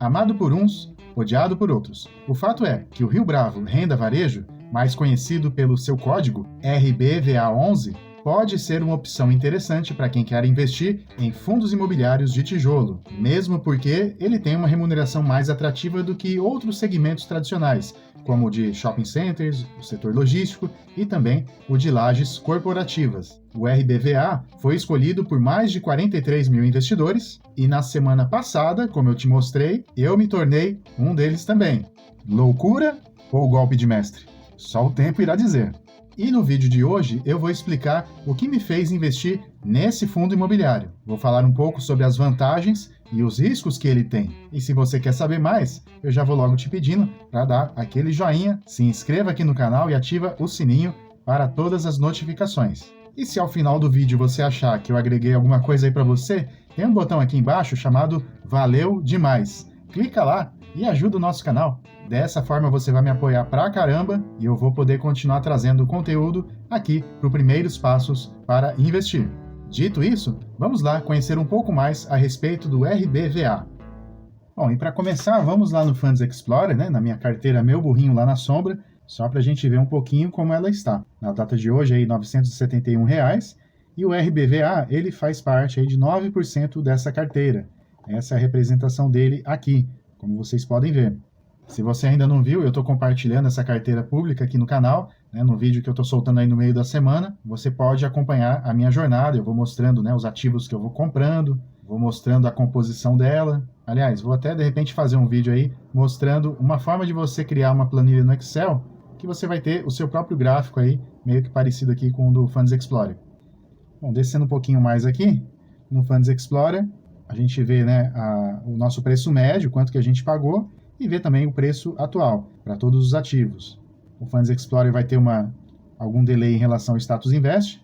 Amado por uns, odiado por outros. O fato é que o Rio Bravo Renda Varejo, mais conhecido pelo seu código RBVA11, pode ser uma opção interessante para quem quer investir em fundos imobiliários de tijolo, mesmo porque ele tem uma remuneração mais atrativa do que outros segmentos tradicionais, como o de shopping centers, o setor logístico e também o de lajes corporativas. O RBVA foi escolhido por mais de 43 mil investidores e na semana passada, como eu te mostrei, eu me tornei um deles também. Loucura ou golpe de mestre? Só o tempo irá dizer. E no vídeo de hoje eu vou explicar o que me fez investir nesse fundo imobiliário. Vou falar um pouco sobre as vantagens e os riscos que ele tem. E se você quer saber mais, eu já vou logo te pedindo para dar aquele joinha, se inscreva aqui no canal e ativa o sininho para todas as notificações. E se ao final do vídeo você achar que eu agreguei alguma coisa aí para você, tem um botão aqui embaixo chamado Valeu Demais. Clica lá e ajuda o nosso canal. Dessa forma você vai me apoiar pra caramba e eu vou poder continuar trazendo conteúdo aqui para o Primeiros Passos para Investir. Dito isso, vamos lá conhecer um pouco mais a respeito do RBVA. Bom, e para começar, vamos lá no Funds Explorer, na minha carteira Meu Burrinho lá na sombra, só para a gente ver um pouquinho como ela está. Na data de hoje, aí, R$ 971, e o RBVA ele faz parte aí, de 9% dessa carteira. Essa é a representação dele aqui, como vocês podem ver. Se você ainda não viu, eu estou compartilhando essa carteira pública aqui no canal, no vídeo que eu estou soltando aí no meio da semana. Você pode acompanhar a minha jornada, eu vou mostrando os ativos que eu vou comprando, vou mostrando a composição dela. Aliás, vou até de repente fazer um vídeo aí mostrando uma forma de você criar uma planilha no Excel, que você vai ter o seu próprio gráfico aí, meio que parecido aqui com o do Funds Explorer. Bom, descendo um pouquinho mais aqui, no Funds Explorer, a gente vê o nosso preço médio, quanto que a gente pagou, e ver também o preço atual para todos os ativos. O Funds Explorer vai ter algum delay em relação ao Status Invest,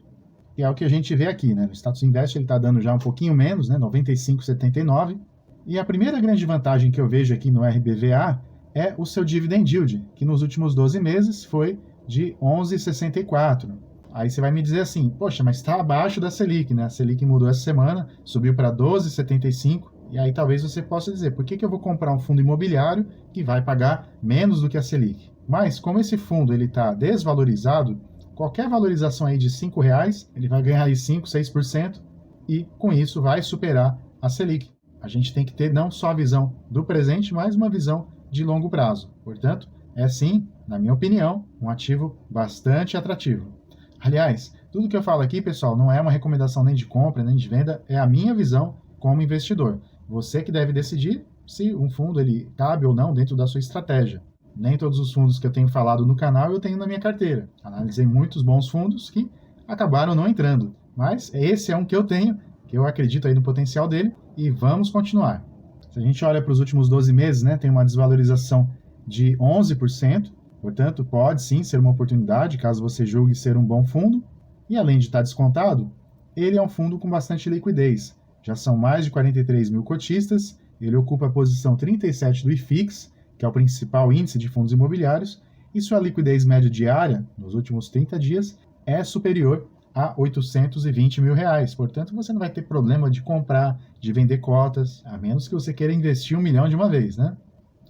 que é o que a gente vê aqui. No Status Invest ele está dando já um pouquinho menos, 95,79. E a primeira grande vantagem que eu vejo aqui no RBVA é o seu Dividend Yield, que nos últimos 12 meses foi de 11,64. Aí você vai me dizer assim, poxa, mas está abaixo da Selic, A Selic mudou essa semana, subiu para 12,75. E aí talvez você possa dizer, por que eu vou comprar um fundo imobiliário que vai pagar menos do que a Selic? Mas como esse fundo está desvalorizado, qualquer valorização aí de R$5, ele vai ganhar aí 5, 6% e com isso vai superar a Selic. A gente tem que ter não só a visão do presente, mas uma visão de longo prazo. Portanto, é sim, na minha opinião, um ativo bastante atrativo. Aliás, tudo que eu falo aqui, pessoal, não é uma recomendação nem de compra, nem de venda, é a minha visão como investidor. Você que deve decidir se um fundo ele cabe ou não dentro da sua estratégia. Nem todos os fundos que eu tenho falado no canal eu tenho na minha carteira. Analisei muitos bons fundos que acabaram não entrando, mas esse é um que eu tenho, que eu acredito aí no potencial dele, e vamos continuar. Se a gente olha para os últimos 12 meses, tem uma desvalorização de 11%, portanto pode sim ser uma oportunidade caso você julgue ser um bom fundo, e além de estar descontado, ele é um fundo com bastante liquidez. Já são mais de 43 mil cotistas, ele ocupa a posição 37 do IFIX, que é o principal índice de fundos imobiliários, e sua liquidez média diária, nos últimos 30 dias, é superior a R$820 mil. Portanto, você não vai ter problema de comprar, de vender cotas, a menos que você queira investir 1 milhão de uma vez,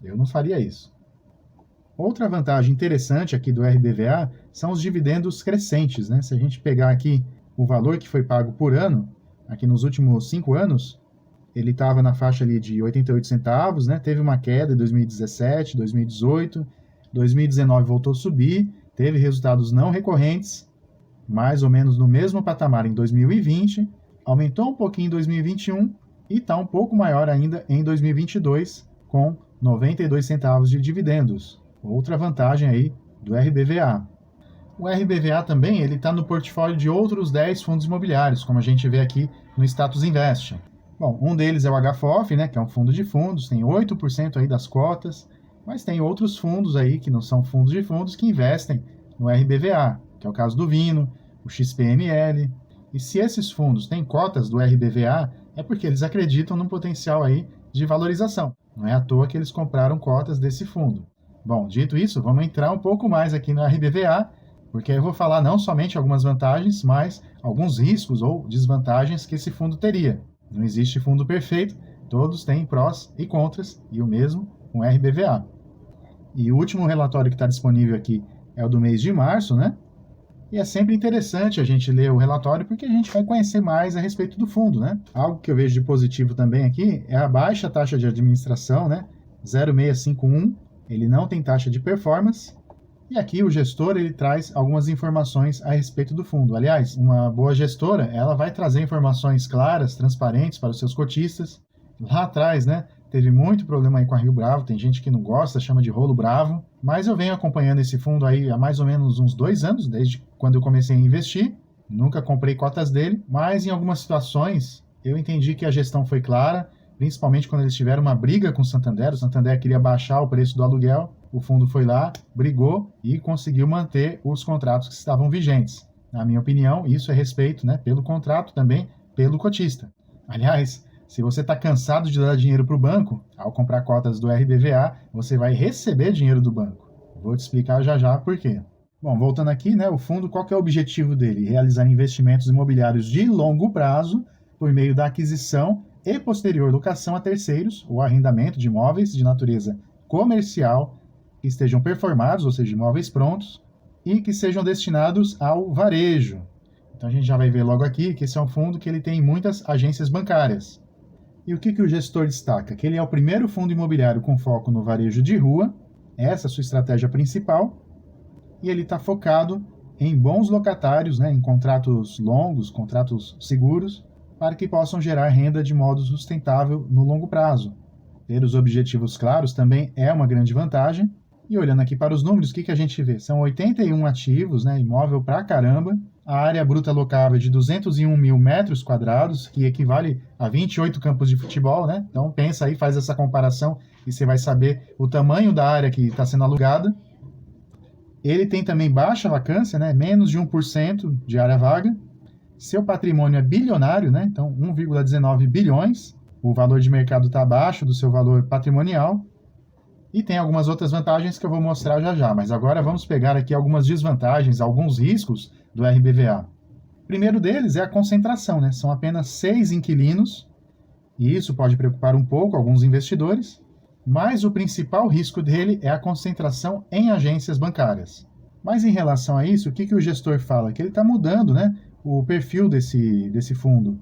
Eu não faria isso. Outra vantagem interessante aqui do RBVA são os dividendos crescentes, Se a gente pegar aqui o valor que foi pago por ano, aqui nos últimos 5 anos, ele estava na faixa ali de 88 centavos, Teve uma queda em 2017, 2018, 2019 voltou a subir, teve resultados não recorrentes, mais ou menos no mesmo patamar em 2020, aumentou um pouquinho em 2021 e está um pouco maior ainda em 2022, com 92 centavos de dividendos. Outra vantagem aí do RBVA. O RBVA também está no portfólio de outros 10 fundos imobiliários, como a gente vê aqui no Status Invest. Bom, um deles é o HFOF, que é um fundo de fundos, tem 8% aí das cotas, mas tem outros fundos aí que não são fundos de fundos que investem no RBVA, que é o caso do Vino, o XPML. E se esses fundos têm cotas do RBVA, é porque eles acreditam no potencial aí de valorização. Não é à toa que eles compraram cotas desse fundo. Bom, dito isso, vamos entrar um pouco mais aqui no RBVA, porque eu vou falar não somente algumas vantagens, mas alguns riscos ou desvantagens que esse fundo teria. Não existe fundo perfeito, Todos têm prós e contras, e o mesmo com o RBVA. E o último relatório que está disponível aqui é o do mês de março, né? E é sempre interessante a gente ler o relatório porque a gente vai conhecer mais a respeito do fundo, né? Algo que eu vejo de positivo também aqui é a baixa taxa de administração, né? 0,651, ele não tem taxa de performance. E aqui o gestor ele traz algumas informações a respeito do fundo. Aliás, uma boa gestora, ela vai trazer informações claras, transparentes para os seus cotistas. Lá atrás, né, teve muito problema aí com a Rio Bravo, tem gente que não gosta, chama de rolo bravo, mas eu venho acompanhando esse fundo aí há mais ou menos uns 2 anos, desde quando eu comecei a investir. Nunca comprei cotas dele, mas em algumas situações eu entendi que a gestão foi clara, principalmente quando eles tiveram uma briga com o Santander queria baixar o preço do aluguel, o fundo foi lá, brigou e conseguiu manter os contratos que estavam vigentes. Na minha opinião, isso é respeito, né, pelo contrato, também pelo cotista. Aliás, se você está cansado de dar dinheiro para o banco, ao comprar cotas do RBVA, você vai receber dinheiro do banco. Vou te explicar já já por quê. Bom, voltando aqui, né, o fundo, qual que é o objetivo dele? Realizar investimentos imobiliários de longo prazo por meio da aquisição e posterior locação a terceiros ou arrendamento de imóveis de natureza comercial que estejam performados, ou seja, imóveis prontos, e que sejam destinados ao varejo. Então a gente já vai ver logo aqui que esse é um fundo que ele tem muitas agências bancárias. E o que o gestor destaca? Que ele é o primeiro fundo imobiliário com foco no varejo de rua, essa é a sua estratégia principal, e ele está focado em bons locatários, né, em contratos longos, contratos seguros, para que possam gerar renda de modo sustentável no longo prazo. Ter os objetivos claros também é uma grande vantagem. E olhando aqui para os números, o que a gente vê? São 81 ativos, né, imóvel pra caramba. A área bruta locável é de 201 mil metros quadrados, que equivale a 28 campos de futebol, né? Então pensa aí, faz essa comparação e você vai saber o tamanho da área que está sendo alugada. Ele tem também baixa vacância, né? Menos de 1% de área vaga. Seu patrimônio é bilionário, né? Então 1,19 bilhões. O valor de mercado está abaixo do seu valor patrimonial. E tem algumas outras vantagens que eu vou mostrar já já, mas agora vamos pegar aqui algumas desvantagens, alguns riscos do RBVA. O primeiro deles é a concentração, né? São apenas 6 inquilinos, e isso pode preocupar um pouco alguns investidores, mas o principal risco dele é a concentração em agências bancárias. Mas em relação a isso, o que o gestor fala? Que ele está mudando, né, o perfil desse fundo.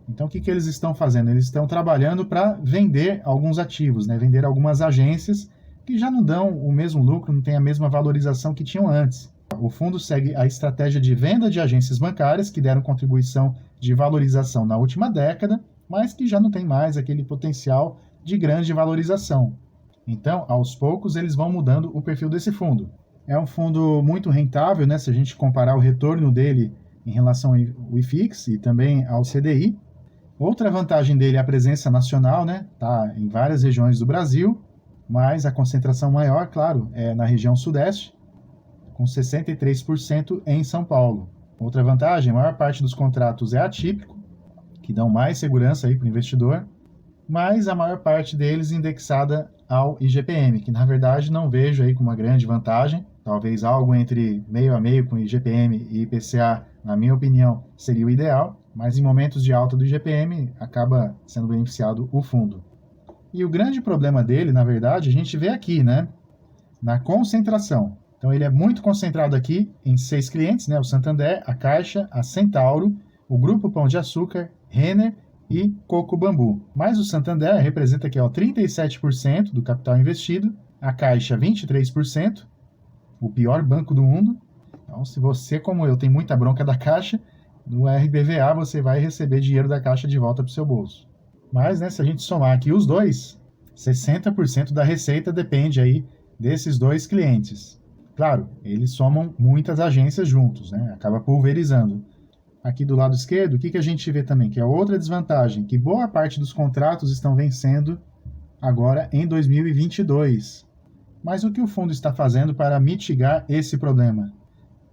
Então, o que eles estão fazendo? Eles estão trabalhando para vender alguns ativos, né? Vender algumas agências que já não dão o mesmo lucro, não têm a mesma valorização que tinham antes. O fundo segue a estratégia de venda de agências bancárias que deram contribuição de valorização na última década, mas que já não tem mais aquele potencial de grande valorização. Então, aos poucos, eles vão mudando o perfil desse fundo. É um fundo muito rentável, né? Se a gente comparar o retorno dele em relação ao IFIX e também ao CDI. Outra vantagem dele é a presença nacional, né? Tá em várias regiões do Brasil, mas a concentração maior, claro, é na região sudeste, com 63% em São Paulo. Outra vantagem, a maior parte dos contratos é atípico, que dão mais segurança aí para o investidor, mas a maior parte deles indexada ao IGPM, que na verdade não vejo aí como uma grande vantagem, talvez algo entre meio a meio com IGPM e IPCA, na minha opinião, seria o ideal, mas em momentos de alta do IGPM acaba sendo beneficiado o fundo. E o grande problema dele, na verdade, a gente vê aqui, né? Na concentração. Então ele é muito concentrado aqui em 6 clientes, né? O Santander, a Caixa, a Centauro, o Grupo Pão de Açúcar, Renner e Coco Bambu. Mas o Santander representa aqui, ó, 37% do capital investido, a Caixa 23%, o pior banco do mundo. Então, se você, como eu, tem muita bronca da Caixa, no RBVA você vai receber dinheiro da Caixa de volta para o seu bolso. Mas, né, se a gente somar aqui os dois, 60% da receita depende aí desses dois clientes. Claro, eles somam muitas agências juntos, né? Acaba pulverizando. Aqui do lado esquerdo, o que a gente vê também? Que é outra desvantagem, que boa parte dos contratos estão vencendo agora em 2022. Mas o que o fundo está fazendo para mitigar esse problema?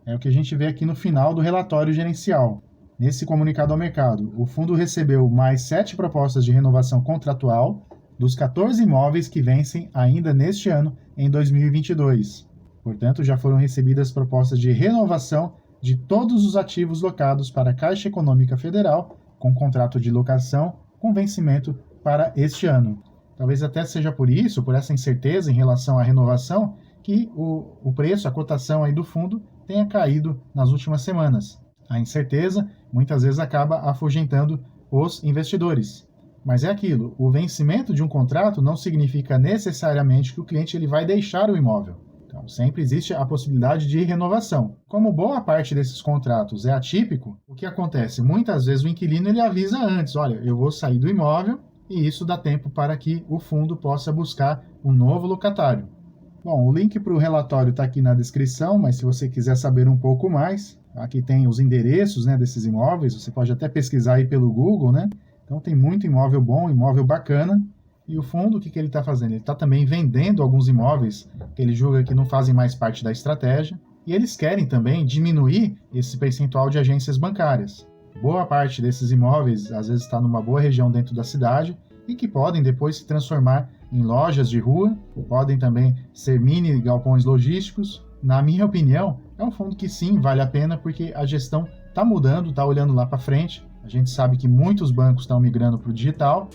É o que a gente vê aqui no final do relatório gerencial. Nesse comunicado ao mercado, o fundo recebeu mais 7 propostas de renovação contratual dos 14 imóveis que vencem ainda neste ano, em 2022. Portanto, já foram recebidas propostas de renovação de todos os ativos locados para a Caixa Econômica Federal, com contrato de locação com vencimento para este ano. Talvez até seja por isso, por essa incerteza em relação à renovação, que o preço, a cotação aí do fundo tenha caído nas últimas semanas. A incerteza muitas vezes acaba afugentando os investidores. Mas é aquilo, o vencimento de um contrato não significa necessariamente que o cliente ele vai deixar o imóvel. Então, sempre existe a possibilidade de renovação. Como boa parte desses contratos é atípico, o que acontece? Muitas vezes o inquilino ele avisa antes, olha, eu vou sair do imóvel, e isso dá tempo para que o fundo possa buscar um novo locatário. Bom, o link para o relatório está aqui na descrição, mas se você quiser saber um pouco mais, aqui tem os endereços, né, desses imóveis, você pode até pesquisar aí pelo Google, né? Então tem muito imóvel bom, imóvel bacana. E o fundo, o que ele está fazendo? Ele está também vendendo alguns imóveis que ele julga que não fazem mais parte da estratégia. E eles querem também diminuir esse percentual de agências bancárias. Boa parte desses imóveis, às vezes, está numa boa região dentro da cidade e que podem depois se transformar em lojas de rua, podem também ser mini galpões logísticos. Na minha opinião, é um fundo que sim, vale a pena porque a gestão está mudando, está olhando lá para frente. A gente sabe que muitos bancos estão migrando para o digital,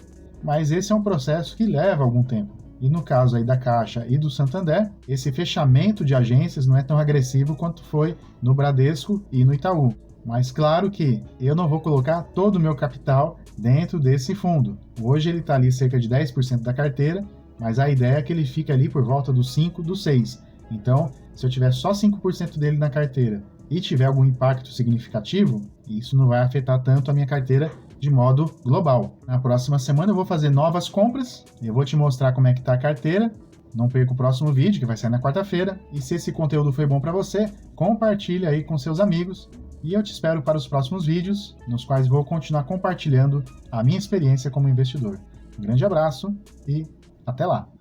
mas esse é um processo que leva algum tempo. E no caso aí da Caixa e do Santander, esse fechamento de agências não é tão agressivo quanto foi no Bradesco e no Itaú. Mas claro que eu não vou colocar todo o meu capital dentro desse fundo. Hoje ele está ali cerca de 10% da carteira, mas a ideia é que ele fique ali por volta dos 5%, dos 6%. Então, se eu tiver só 5% dele na carteira e tiver algum impacto significativo, isso não vai afetar tanto a minha carteira de modo global. Na próxima semana eu vou fazer novas compras, eu vou te mostrar como é que está a carteira. Não perca o próximo vídeo, que vai sair na quarta-feira. E se esse conteúdo foi bom para você, compartilha aí com seus amigos. E eu te espero para os próximos vídeos, nos quais vou continuar compartilhando a minha experiência como investidor. Um grande abraço e até lá!